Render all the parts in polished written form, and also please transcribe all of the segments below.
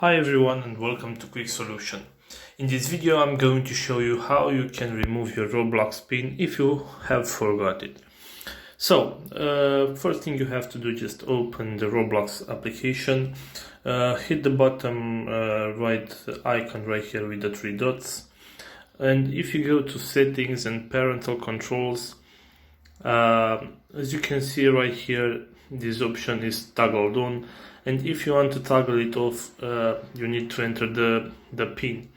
Hi everyone and welcome to Quick Solution. In this video I'm going to show you how you can remove your Roblox PIN if you have forgot it. So first thing you have to do, just open the Roblox application, hit the bottom right icon right here with the three dots, and if you go to settings and parental controls, as you can see right here, this option is toggled on, and if you want to toggle it off, you need to enter the PIN.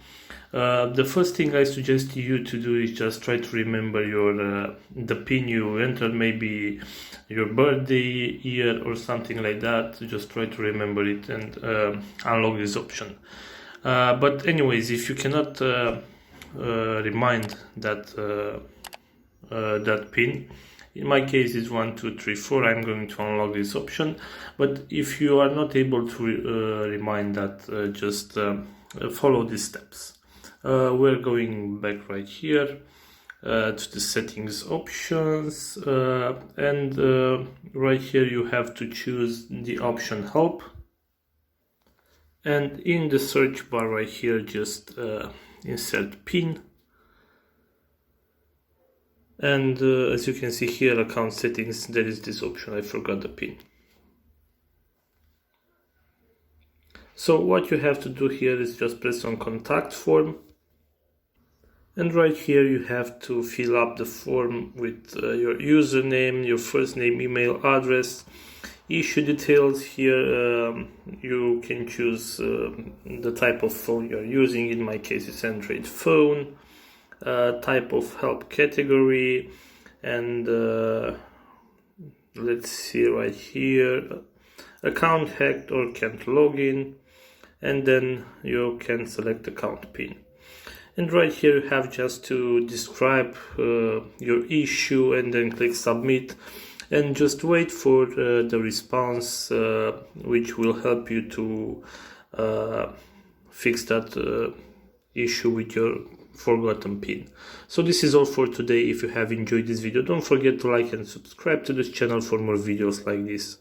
The first thing I suggest you to do is just try to remember your the PIN you entered, maybe your birthday, year or something like that. Just try to remember it and unlock this option. But anyways, if you cannot remind that that PIN, in my case it's 1 2 3 4, I'm going to unlock this option. But if you are not able to remind that, just follow these steps. We're going back right here to the settings options, and right here you have to choose the option help, and in the search bar right here just insert PIN. And as you can see here, account settings, there is this option, I forgot the PIN. So what you have to do here is just press on contact form, and right here you have to fill up the form with your username, your first name, email address, issue details. Here you can choose the type of phone you're using. In my case it's Android phone. Type of help category, and let's see right here, account hacked or can't log in, and then you can select account PIN. And right here you have just to describe your issue and then click submit, and just wait for the response, which will help you to fix that issue with your forgotten PIN. So this is all for today. If you have enjoyed this video, don't forget to like and subscribe to this channel for more videos like this.